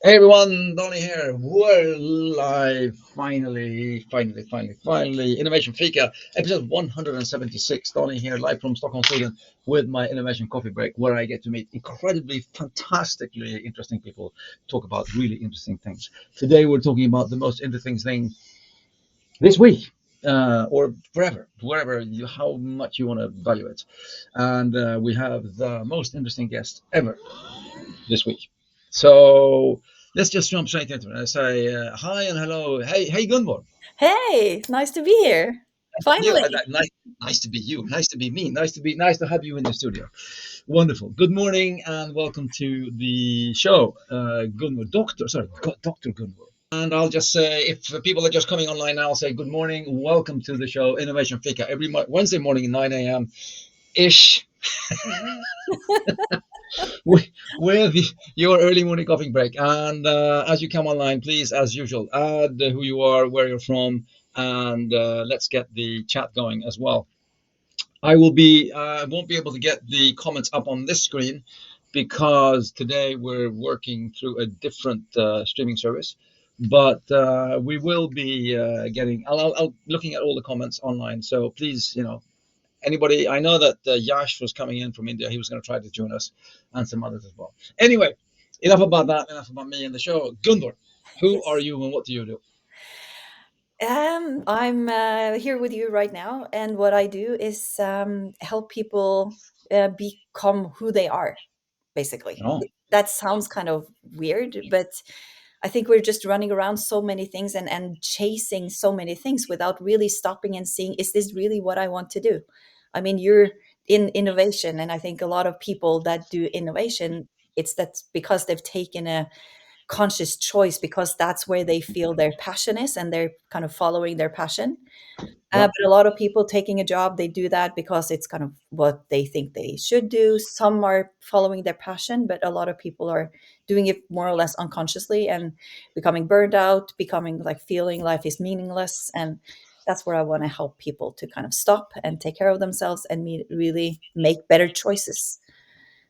Hey everyone, Donny here. We're live. Finally. Innovation Fika, episode 176. Donny here, live from Stockholm, Sweden, with my Innovation Coffee Break, where I get to meet incredibly, fantastically interesting people, talk about really interesting things. Today, we're talking about the most interesting thing this week, or forever, wherever you, how much you want to value it. And we have the most interesting guest ever this week. So let's just jump straight into it. I say hi and hello. Hey, Gunvor. Hey, nice to be here. You, Finally. nice to be you. Nice to be me. Nice to have you in the studio. Wonderful. Good morning and welcome to the show, Gunvor. Doctor Gunvor. And I'll just say, if people are just coming online now, I'll say good morning. Welcome to the show, Innovation Fika, every Wednesday morning at 9 a.m. ish. with your early morning coffee break. And as you come online, please, as usual, add who you are, where you're from, and let's get the chat going as well. I won't be able to get the comments up on this screen because today we're working through a different streaming service. But we will be I'll looking at all the comments online. So please, anybody, I know that Yash was coming in from India. He was going to try to join us and some others as well. Anyway, enough about that. Enough about me and the show. Gunvor, who are Yes. you and what do you do? I'm here with you right now, and what I do is help people become who they are, basically. Oh, That sounds kind of weird, but I think we're just running around so many things and chasing so many things without really stopping and seeing, is this really what I want to do? I mean, you're in innovation, and I think a lot of people that do innovation, it's that because they've taken a conscious choice because that's where they feel their passion is and they're kind of following their passion. yeah, But a lot of people taking a job, they do that because it's kind of what they think they should do. Some are following their passion, but a lot of people are doing it more or less unconsciously and becoming burned out, becoming like feeling life is meaningless. And that's where I want to help people to kind of stop and take care of themselves and really make better choices.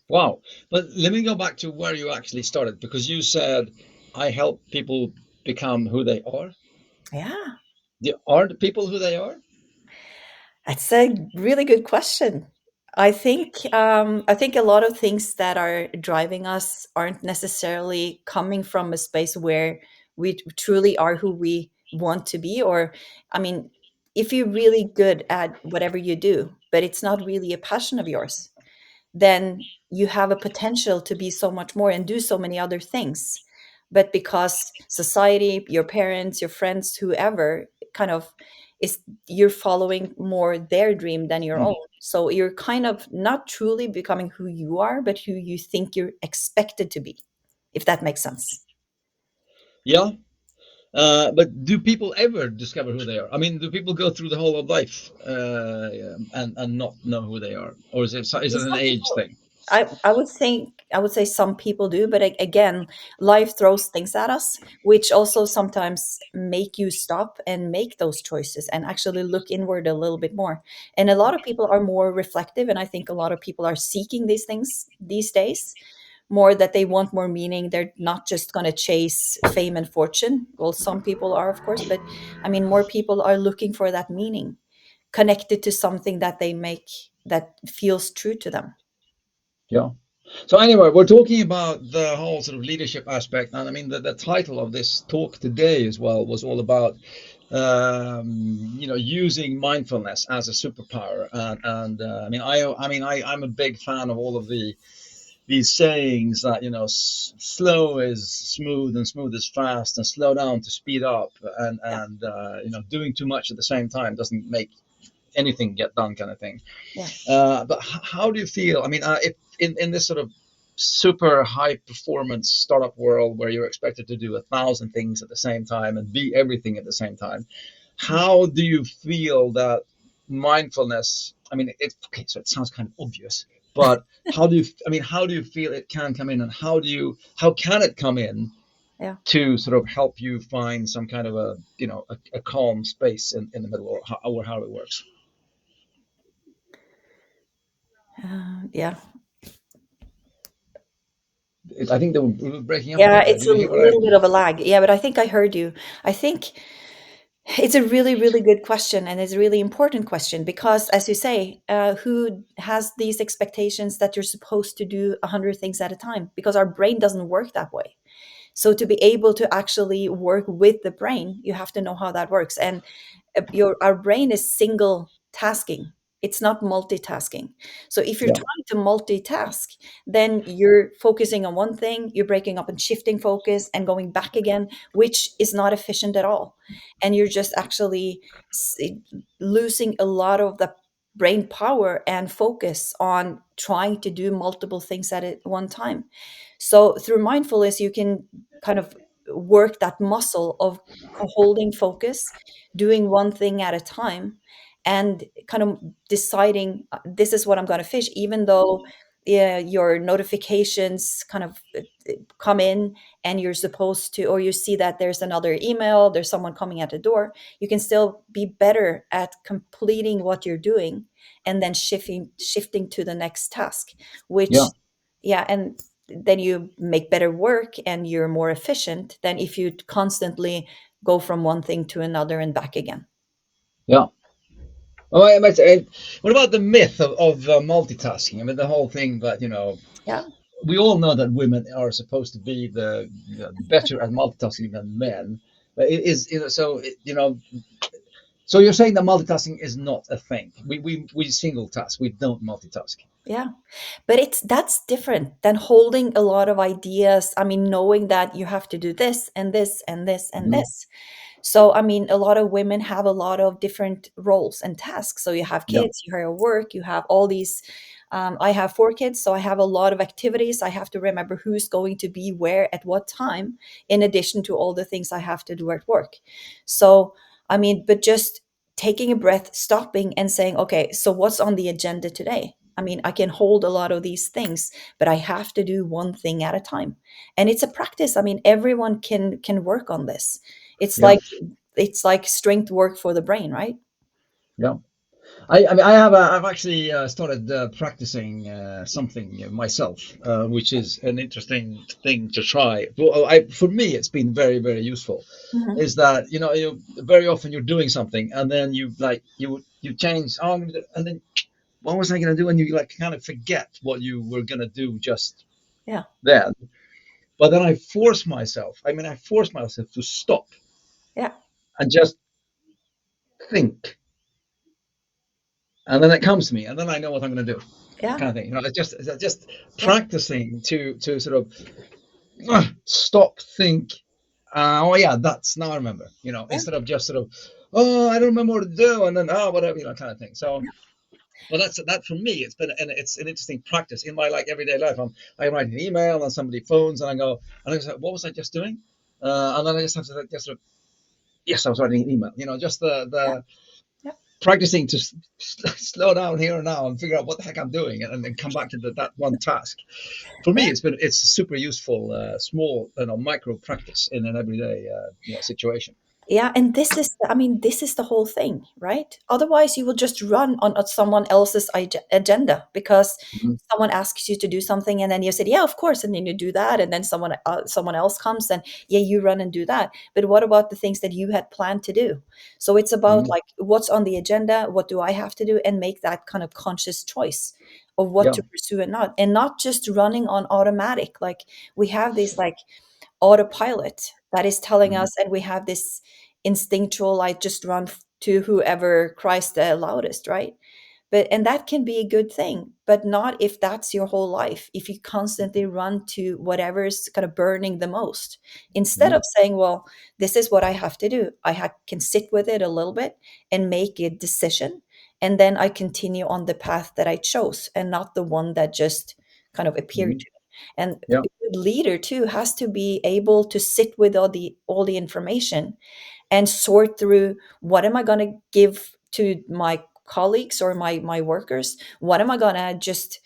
wow. But let me go back to where you actually started because you said I help people become who they are. Yeah. Are the people who they are? That's a really good question. I think a lot of things that are driving us aren't necessarily coming from a space where we truly are who we want to be. Or, I mean, if you're really good at whatever you do, but it's not really a passion of yours, then you have a potential to be so much more and do so many other things. But because society, your parents, your friends, whoever kind of is, you're following more their dream than your Hmm. own. So you're kind of not truly becoming who you are, but who you think you're expected to be, if that makes sense. Yeah. But do people ever discover who they are? I mean, do people go through the whole of life and not know who they are, or is it an Some age people, thing? I would say some people do, but again, life throws things at us, which also sometimes make you stop and make those choices and actually look inward a little bit more. And a lot of people are more reflective, and I think a lot of people are seeking these things these days more, that they want more meaning. They're not just going to chase fame and fortune. Well, some people are, of course, but I mean, more people are looking for that meaning connected to something that they make that feels true to them. Yeah. So anyway, we're talking about the whole sort of leadership aspect, and I mean the title of this talk today as well was all about using mindfulness as a superpower, and I'm a big fan of all of these sayings that slow is smooth and smooth is fast and slow down to speed up Yeah, and doing too much at the same time doesn't make anything get done kind of thing. yeah. But how do you feel? I mean, if in this sort of super high performance startup world where you're expected to do 1,000 things at the same time and be everything at the same time, Mm. how do you feel that mindfulness? I mean, okay, so it sounds kind of obvious, but how do you feel it can come in, and how can it come in Yeah. to sort of help you find some kind of a calm space in the middle, or how it works? Yeah. I think they were breaking up a Yeah, bit there. it's Did a you hear what I? little bit of a lag. Yeah, but I think I heard you. I think it's a really, really good question, and it's a really important question because, as you say, who has these expectations that you're supposed to do 100 things at a time? Because our brain doesn't work that way. So to be able to actually work with the brain, you have to know how that works. And your our brain is single tasking. It's not multitasking. So if you're Yeah, trying to multitask, then you're focusing on one thing, you're breaking up and shifting focus and going back again, which is not efficient at all. And you're just actually s- losing a lot of the brain power and focus on trying to do multiple things at one time. So through mindfulness, you can kind of work that muscle of holding focus, doing one thing at a time, and kind of deciding this is what I'm going to fish, even though your notifications kind of come in and you're supposed to, or you see that there's another email, there's someone coming at the door, you can still be better at completing what you're doing and then shifting to the next task, yeah, which yeah, and then you make better work and you're more efficient than if you constantly go from one thing to another and back again. yeah. Oh, what about the myth of multitasking? I mean, the whole thing that Yeah, we all know that women are supposed to be better at multitasking than men. But it is, so you're saying that multitasking is not a thing. We single task. We don't multitask. yeah. But it's that's different than holding a lot of ideas. I mean, knowing that you have to do this and this and this and Hmm. this. So, I mean, a lot of women have a lot of different roles and tasks. So, you have Yeah. kids, you have work, you have all these. I have 4 kids, so I have a lot of activities. I have to remember who's going to be where at what time, in addition to all the things I have to do at work. So, I mean, but just taking a breath, stopping and saying, okay, so what's on the agenda today? I mean, I can hold a lot of these things, but I have to do one thing at a time. And it's a practice. I mean, everyone can work on this. It's Yeah. like it's like strength work for the brain, right? Yeah. I mean, I've actually started practicing something myself, which is an interesting thing to try. Well, for me, it's been very, very useful. Mhm. Is that you very often you're doing something and then you change, oh, and then what was I going to do, and you like kind of forget what you were going to do just Yeah, then. But then I force myself to stop yeah, and just think, and then it comes to me, and then I know what I'm going to do, yeah, kind of thing. It's just yeah, practicing to sort of stop, think. Oh yeah, that's now I remember. yeah, Instead of just sort of, oh, I don't remember what to do, and then whatever, kind of thing. So, well, that for me, it's an interesting practice in my like everyday life. I write an email and somebody phones, and I go, and I go, what was I just doing? And then I just have to just sort of, yes, I was writing an email. Just yeah, the yeah, practicing to slow down here and now and figure out what the heck I'm doing, and then come back to that one task. For me, yeah. it's a super useful, small, micro practice in an everyday, situation. Yeah, and this is, I mean, this is the whole thing, right? Otherwise, you will just run on someone else's agenda because Mhm. someone asks you to do something, and then you said, "Yeah, of course," and then you do that, and then someone else comes, and yeah, you run and do that. But what about the things that you had planned to do? So it's about Mhm. like what's on the agenda, what do I have to do, and make that kind of conscious choice of what Yeah. to pursue and not just running on automatic. Like we have this like autopilot that is telling Mhm. us, and we have this instinctual like just run to whoever cries the loudest, right? But and that can be a good thing, but not if that's your whole life, if you constantly run to whatever's kind of burning the most, instead Mhm. of saying, well, this is what I have to do, can sit with it a little bit and make a decision, and then I continue on the path that I chose and not the one that just kind of appeared Mhm. to me. And Yeah. a good leader too has to be able to sit with all the information and sort through, what am I going to give to my colleagues or my workers, what am I going to just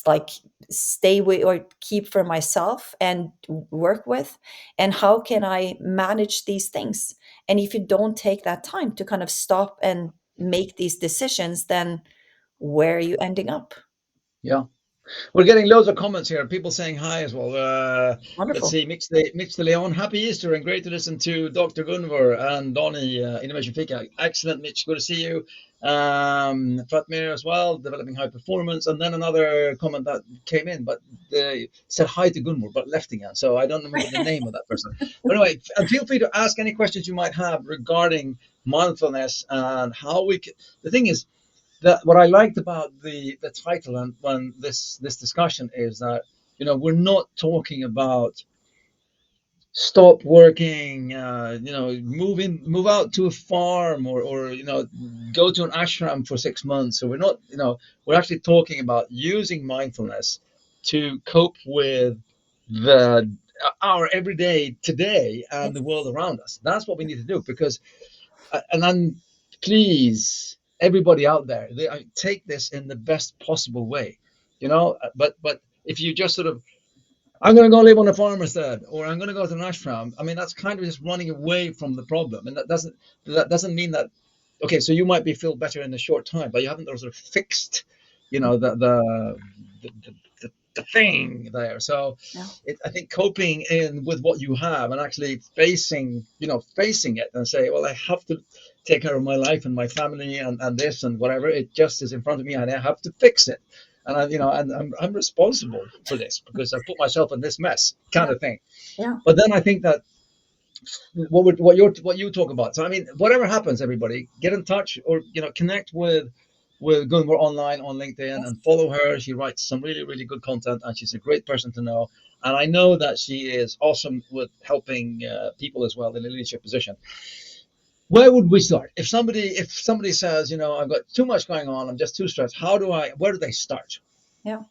like stay with or keep for myself and work with, and how can I manage these things. And if you don't take that time to kind of stop and make these decisions, then where are you ending up? Yeah. We're getting loads of comments here. People saying hi as well. Let's Wonderful. see, Mix de Leon. Happy Easter and great to listen to Dr. Gunvor and Donny, Innovation Fika. Excellent, Mitch. Good to see you. Fatmir as well, developing high performance. And then another comment that came in, but said hi to Gunvor, but left again. So I don't remember the name of that person. But anyway, and feel free to ask any questions you might have regarding mindfulness and how we can. The thing is, that what I liked about the title and when this discussion is that we're not talking about stop working, move out to a farm or go to an ashram for 6 months. So we're actually talking about using mindfulness to cope with the our everyday today and the world around us. That's what we need to do because and then please everybody out there take this in the best possible way, but if you just sort of I'm going to go live on a farm instead, or I'm going to go to an ashram. I mean, that's kind of just running away from the problem, and that doesn't mean that. Okay, so you might be feel better in a short time, but you haven't sort of fixed, the thing there. So, Yeah. I think coping in with what you have and actually facing it and say, well, I have to take care of my life and my family and this and whatever. It just is in front of me, and I have to fix it. And I'm responsible for this because I put myself in this mess, kind Yeah. of thing. Yeah. But then I think that what you talk about. So I mean, whatever happens, everybody get in touch or connect with Gunvor online on LinkedIn Yes. and follow her. She writes some really really good content, and she's a great person to know. And I know that she is awesome with helping people as well in a leadership position. Where would we start if somebody says, I've got too much going on, I'm just too stressed. Where do they start? Yeah.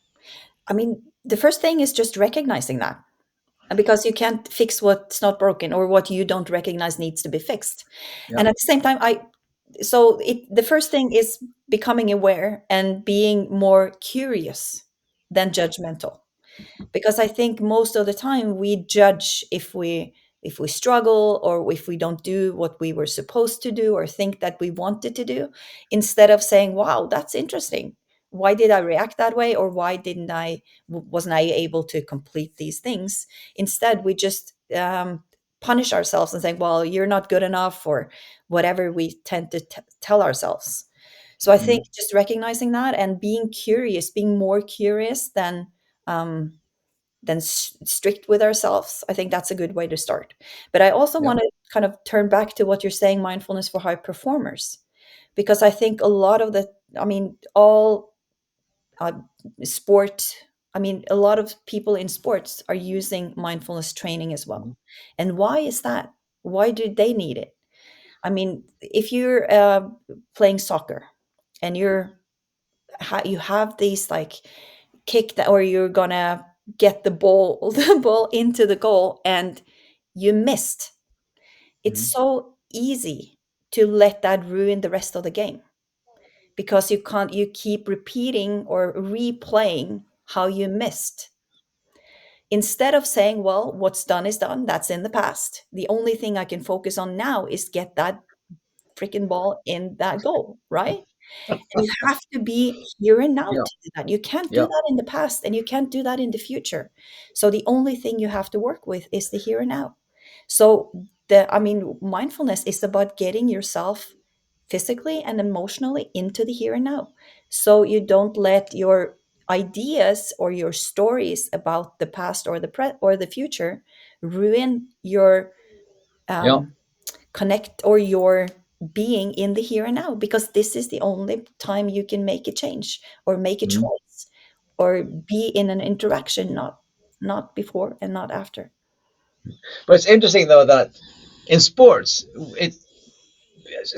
I mean, the first thing is just recognizing that. And because you can't fix what's not broken or what you don't recognize needs to be fixed. Yeah. And at the same time, the first thing is becoming aware and being more curious than judgmental, because I think most of the time we judge if we struggle or if we don't do what we were supposed to do or think that we wanted to do, instead of saying, wow, that's interesting, why did I react that way, or why didn't I wasn't I able to complete these things. Instead we just punish ourselves and say, well, you're not good enough, or whatever we tend to tell ourselves. So I think Mhm. just recognizing that and being curious, being more curious um, strict with ourselves. I think that's a good way to start. But I also Yeah. want to kind of turn back to what you're saying, mindfulness for high performers, because I think a lot of I mean, all uh, sport, I mean, a lot of people in sports are using mindfulness training as well. Mhm. And why is that? Why do they need it? I mean, if you're playing soccer and you have these like kick that, or you're gonna get the ball the ball into the goal and you missed, it's Mhm. so easy to let that ruin the rest of the game, because you keep repeating or replaying how you missed, instead of saying, well, what's done is done, that's in the past, the only thing I can focus on now is get that freaking ball in that goal, right? And you have to be here and now Yeah. to do that. You can't do Yeah. that in the past and you can't do that in the future. So the only thing you have to work with is the here and now. So I mean, mindfulness is about getting yourself physically and emotionally into the here and now. So you don't let your ideas or your stories about the past or the future ruin your Yeah. um, connect or your being in the here and now, because this is the only time you can make a change or make a Mhm. choice or be in an interaction, not before and not after. But it's interesting though that in sports, it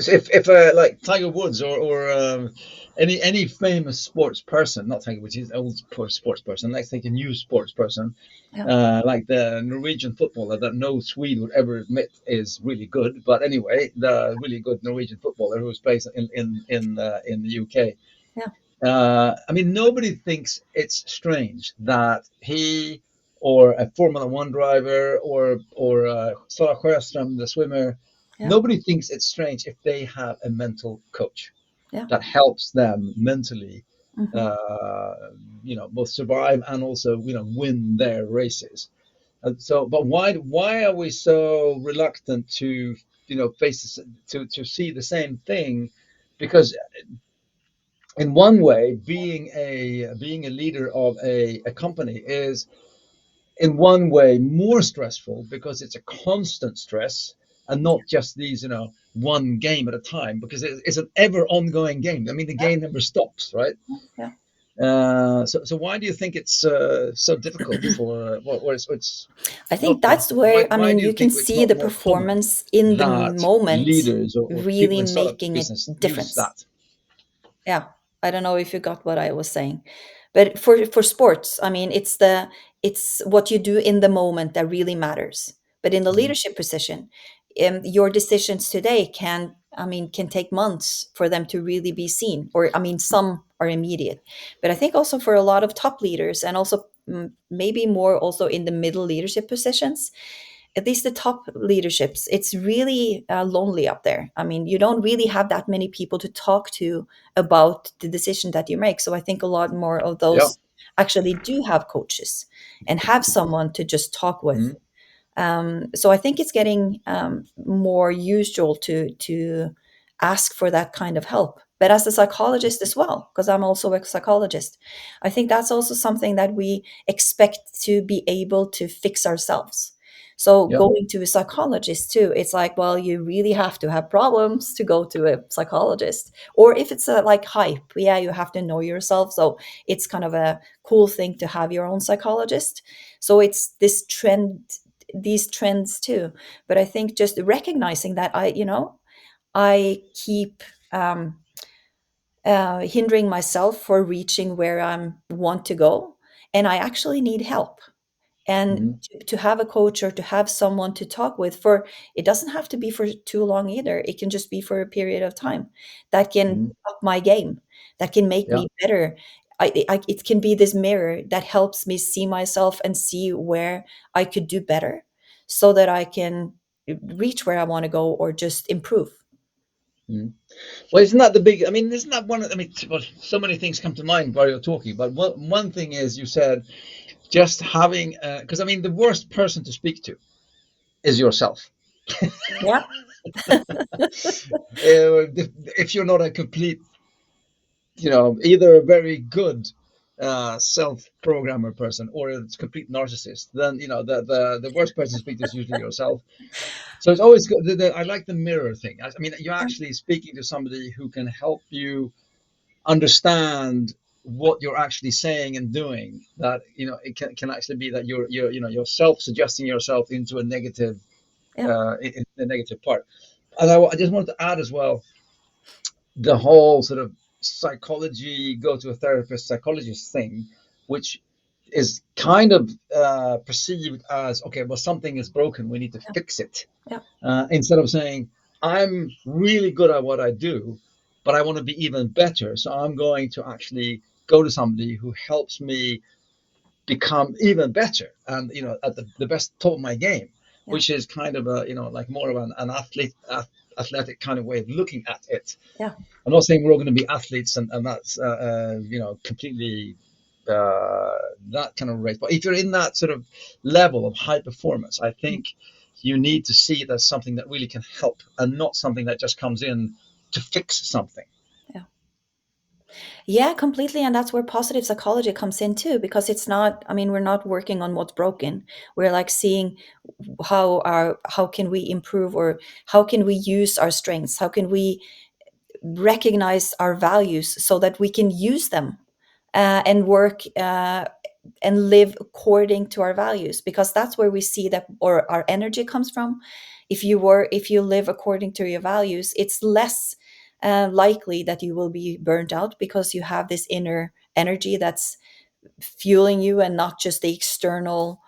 if like Tiger Woods or any famous sports person, not Tiger Woods, he's an old sports person. Let's take a new sports person, Yeah. like the Norwegian footballer that no Swede would ever admit is really good. But anyway, the really good Norwegian footballer who was based in the UK. Yeah. I mean, nobody thinks it's strange that he or a Formula One driver or Sara Sjöström, the swimmer, Yeah. nobody thinks it's strange if they have a mental coach Yeah. that helps them mentally, Hmm. uh, both survive and also win their races. So, but why are we so reluctant to face to see the same thing? Because in one way, being a leader of a company is in one way more stressful because it's a constant stress and not just these one game at a time, because it's an ever ongoing game. I mean, the game never stops, right? Yeah. So why do you think it's so difficult for or it's I not think that's why where, I why mean, do you you can think it's see not the more common performance in the that moment leaders or people really in startup making a business use difference. that? Yeah, I don't know if you got what I was saying, but for sports, I mean, it's what you do in the moment that really matters. But in the Mm, leadership position, your decisions today can, I mean, can take months for them to really be seen. Or I mean, some are immediate, but I think also for a lot of top leaders, and also maybe more also in the middle leadership positions, at least the top leaderships, it's really lonely up there. I mean, you don't really have that many people to talk to about the decision that you make. So I think a lot more of yeah. those actually do have coaches and have someone to just talk with. Mm, So I think it's getting more usual to ask for that kind of help. But as a psychologist as well, because I'm also a psychologist, I think that's also something that we expect to be able to fix ourselves. So yeah. going to a psychologist too, it's like, well, you really have to have problems to go to a psychologist. Or if it's a like hype, yeah, you have to know yourself. So it's kind of a cool thing to have your own psychologist. So it's this trend, these trends too. But I think just recognizing that I keep hindering myself for reaching where I want to go, and I actually need help. And Mm, to have a coach or to have someone to talk with for, it doesn't have to be for too long either. It can just be for a period of time that can mm, up my game, that can make yeah. me better. It can be this mirror that helps me see myself and see where I could do better so that I can reach where I want to go or just improve. Mm. Well, isn't that the big? I mean, isn't that one? I mean, well, so many things come to mind while you're talking. But one thing is, you said just having, because I mean, the worst person to speak to is yourself. Yeah. If you're not a complete, either a very good self-programmer person or a complete narcissist, then the worst person to speak to is usually yourself. So it's always good. I like the mirror thing. I mean, you're actually speaking to somebody who can help you understand what you're actually saying and doing. That it can actually be that you're self-suggesting yourself into a negative Yeah. in the negative part. And I just wanted to add as well the whole sort of psychology, go to a therapist, psychologist thing, which is kind of perceived as okay, well, something is broken, we need to Yeah. fix it, Yeah. instead of saying, I'm really good at what I do, but I want to be even better. So I'm going to actually go to somebody who helps me become even better and at the best top of my game, Yeah. which is kind of a like more of an athletic kind of way of looking at it. Yeah. I'm not saying we're all going to be athletes and that's completely that kind of race. But if you're in that sort of level of high performance, I think you need to see it as something that really can help and not something that just comes in to fix something. Yeah. Yeah, completely. And that's where positive psychology comes in too, because it's not, I mean, we're not working on what's broken. We're like seeing how can we improve, or how can we use our strengths? How can we recognize our values so that we can use them and work and live according to our values, because that's where we see that, or our energy comes from. If you live according to your values, it's less likely that you will be burnt out, because you have this inner energy that's fueling you, and not just the external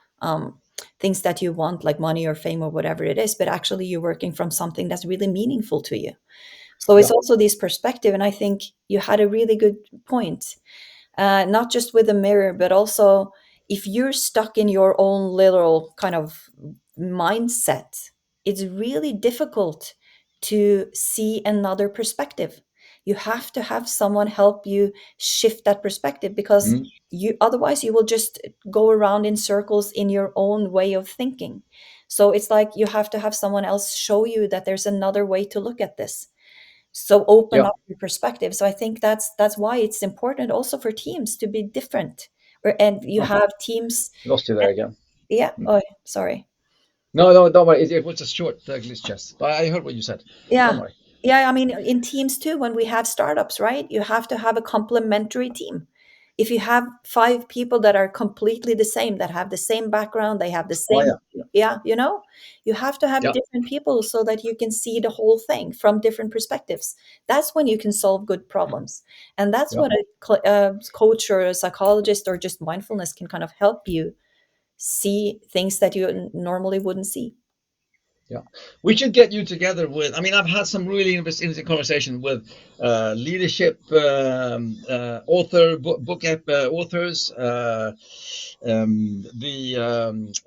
things that you want, like money or fame or whatever it is, but actually you're working from something that's really meaningful to you. So Yeah. it's also this perspective, and I think you had a really good point. Not just with a mirror, but also if you're stuck in your own little kind of mindset, it's really difficult to see another perspective. You have to have someone help you shift that perspective, because Mm. you otherwise you will just go around in circles in your own way of thinking. So it's like you have to have someone else show you that there's another way to look at this. So open Yeah. up your perspective. So I think that's why it's important also for teams to be different. And you Oh, have teams. lost you there again. Yeah. Mm. Oh, sorry. No, no, don't worry. It was a short glitch, Jess. But I heard what you said. Don't Yeah. worry. Yeah. I mean, in teams too, when we have startups, right? You have to have a complementary team. If you have five people that are completely the same, that have the same background, they have the Oh, same, yeah. yeah, you have to have Yeah. different people so that you can see the whole thing from different perspectives. That's when you can solve good problems. And that's Yeah. what a coach or a psychologist or just mindfulness can kind of help you see things that you normally wouldn't see. Yeah, we should get you together with. I mean, I've had some really interesting conversation with leadership authors,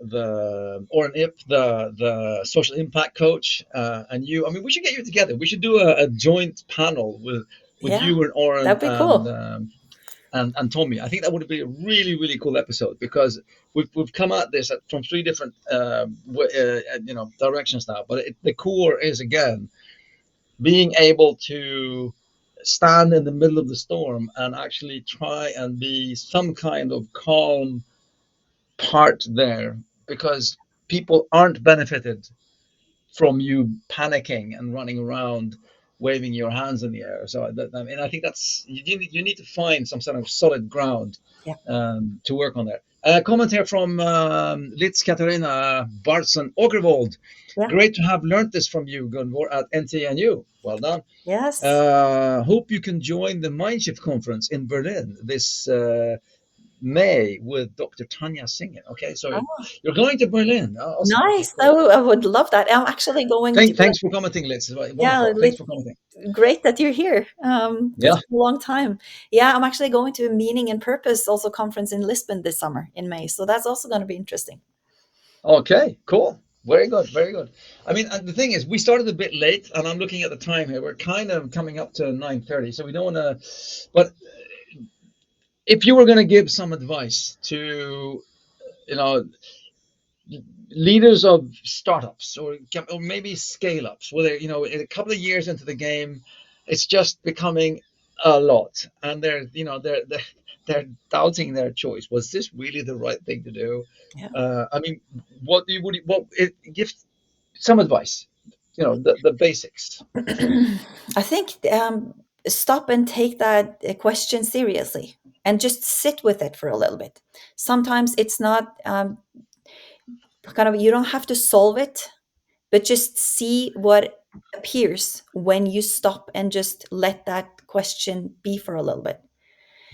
the Oren Ip, the social impact coach, and you. I mean, we should get you together. We should do a joint panel with Yeah, you and Oren that'd be cool. and Tommy. I think that would be a really really cool episode because we've come at this from three different directions now. But the core is again being able to stand in the middle of the storm and actually try and be some kind of calm part there because people aren't benefited from you panicking and running around waving your hands in the air. So I mean, I think that's you need to find some sort of solid ground Yeah, to work on there. Comment here from Litz Katarina Bartson Åkervold. yeah, Great to have learnt this from you, Gunvor, at NTNU. Well done. yes. Hope you can join the Mindshift conference in Berlin this May with Dr. Tanya Singh. Okay, so Oh, you're going to Berlin. Oh, awesome. Okay, nice. cool. Oh, I would love that. I'm actually going to. Thanks for commenting, Liz. Yeah, Wonderful. Thanks for commenting. great that you're here. That's Yeah. been a long time. Yeah, I'm actually going to a Meaning and Purpose also conference in Lisbon this summer in May. So that's also going to be interesting. Okay, cool. Very good. Very good. I mean, and the thing is, we started a bit late, and I'm looking at the time here. We're kind of coming up to 9:30, so we don't want to. But if you were going to give some advice to, you know, leaders of startups or maybe scale ups where they, a couple of years into the game, it's just becoming a lot, and they're doubting their choice. Was this really the right thing to do? Yeah. I mean, what do you would what it give some advice, the basics. I think stop and take that question seriously and just sit with it for a little bit. Sometimes it's not kind of, you don't have to solve it, but just see what appears when you stop and just let that question be for a little bit.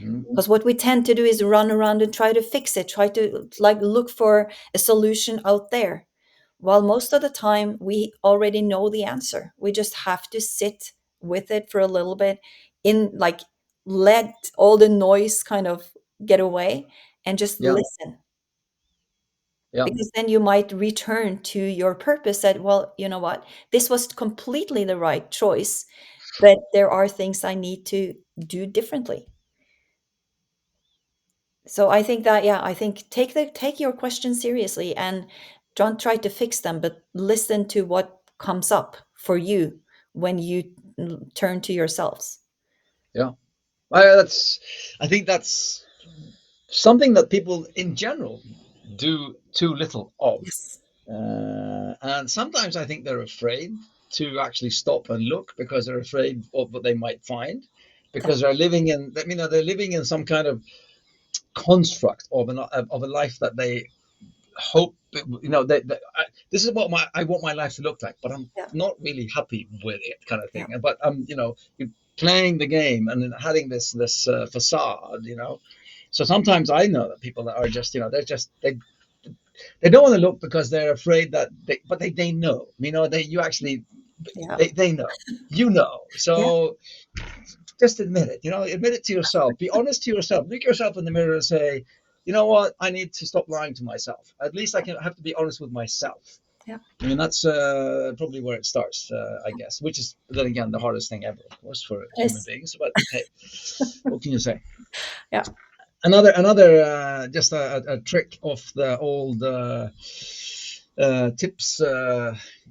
Mm. Because what we tend to do is run around and try to fix it, try to like look for a solution out there. While most of the time we already know the answer. We just have to sit with it for a little bit, in like let all the noise kind of get away and just Yeah, listen. yeah, Because then you might return to your purpose that, well, you know what, this was completely the right choice, but there are things I need to do differently. So I think that, yeah, I think take your questions seriously and don't try to fix them, but listen to what comes up for you when you turn to yourselves. yeah. I think that's something that people in general do too little of. Yes. And sometimes I think they're afraid to actually stop and look because they're afraid of what they might find, Yeah. because they're living in some kind of construct of a life that they hope, this is what I want my life to look like, but I'm Yeah. not really happy with it, kind of Yeah. thing. But you're playing the game and then having this facade. So sometimes I know that people that are just, they don't want to look because they're afraid that they know, you actually, Yeah. they know, Yeah. so just admit it, admit it to yourself, be honest to yourself, look yourself in the mirror and say, you know what, I need to stop lying to myself. At least I can have to be honest with myself. Yeah. I mean, that's probably where it starts, I guess, which is then again the hardest thing ever, of course, for human Yes. beings. But hey, what can you say? Yeah. Another just a trick off the old tips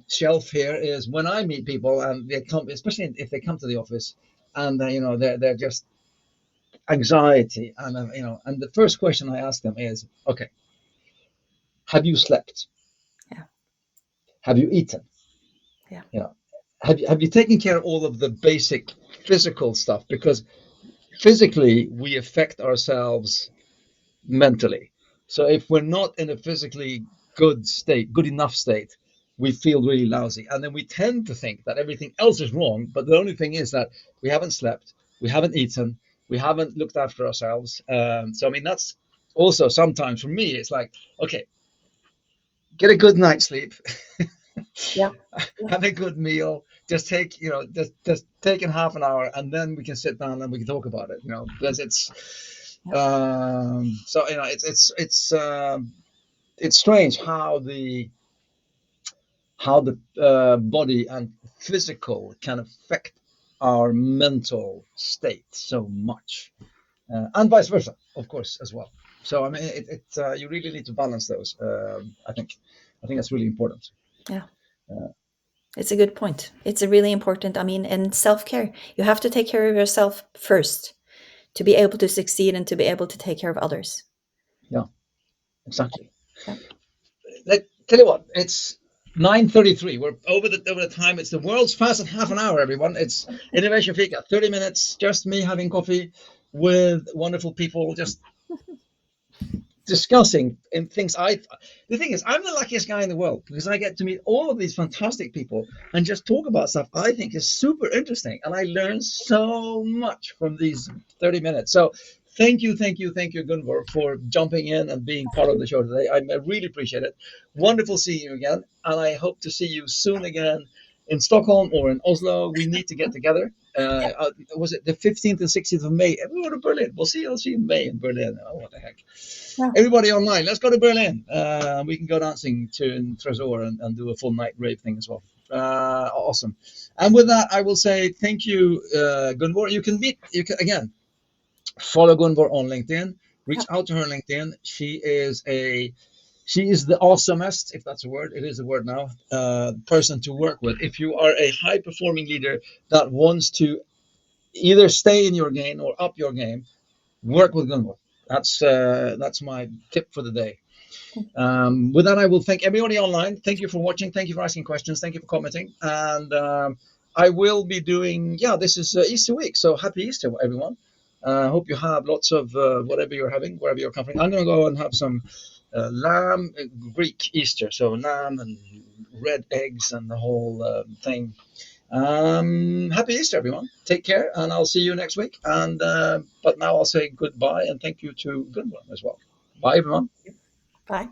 shelf here is when I meet people and they come, especially if they come to the office and they're just anxiety and and the first question I ask them is, okay, have you slept? Yeah. Have you eaten? Yeah. You know, have you taken care of all of the basic physical stuff? Because physically we affect ourselves mentally. So if we're not in a physically good state, good enough state, we feel really lousy. And then we tend to think that everything else is wrong. But the only thing is that we haven't slept, we haven't eaten, we haven't looked after ourselves. So, I mean, that's also sometimes for me, it's like, okay, get a good night's sleep, Yeah. Yeah. have a good meal, just take, just take in half an hour and then we can sit down and we can talk about it, because Yeah. so, it's strange how the body and physical can affect our mental state so much, and vice versa, of course, as well. So I mean, you really need to balance those. I think that's really important. Yeah. Uh, It's a good point. It's a really important. I mean, in self care, you have to take care of yourself first to be able to succeed and to be able to take care of others. yeah, exactly. Yeah. Tell you what, it's 9:33. We're over the time. It's the world's fastest half an hour, everyone. It's Innovation Fika, 30 minutes, just me having coffee with wonderful people, just discussing in things. The thing is, I'm the luckiest guy in the world because I get to meet all of these fantastic people and just talk about stuff I think is super interesting, and I learn so much from these 30 minutes. So thank you, Gunvor, for jumping in and being part of the show today. I really appreciate it. Wonderful seeing you again, and I hope to see you soon again in Stockholm or in Oslo. We need to get together. Was it the 15th and 16th of May? We go to Berlin. I'll see you in May in Berlin. Oh, what the heck. Yeah. Everybody online, let's go to Berlin. We can go dancing to in Tresor and do a full night rave thing as well. Awesome. And with that, I will say thank you, Gunvor. You can again follow Gunvor on LinkedIn. Reach Yeah. out to her on LinkedIn. She is the awesomest, if that's a word. It is a word now. Person to work with. If you are a high performing leader that wants to either stay in your game or up your game, work with Gunvor. That's my tip for the day. With that, I will thank everybody online. Thank you for watching. Thank you for asking questions. Thank you for commenting. And I will be doing, yeah, this is Easter week. So happy Easter, everyone. I hope you have lots of whatever you're having, wherever you're coming. I'm going to go and have some lamb, Greek Easter. So lamb and red eggs and the whole thing. Happy Easter, everyone. Take care, and I'll see you next week. And but now I'll say goodbye and thank you to Gunvor as well. Bye, everyone. Bye.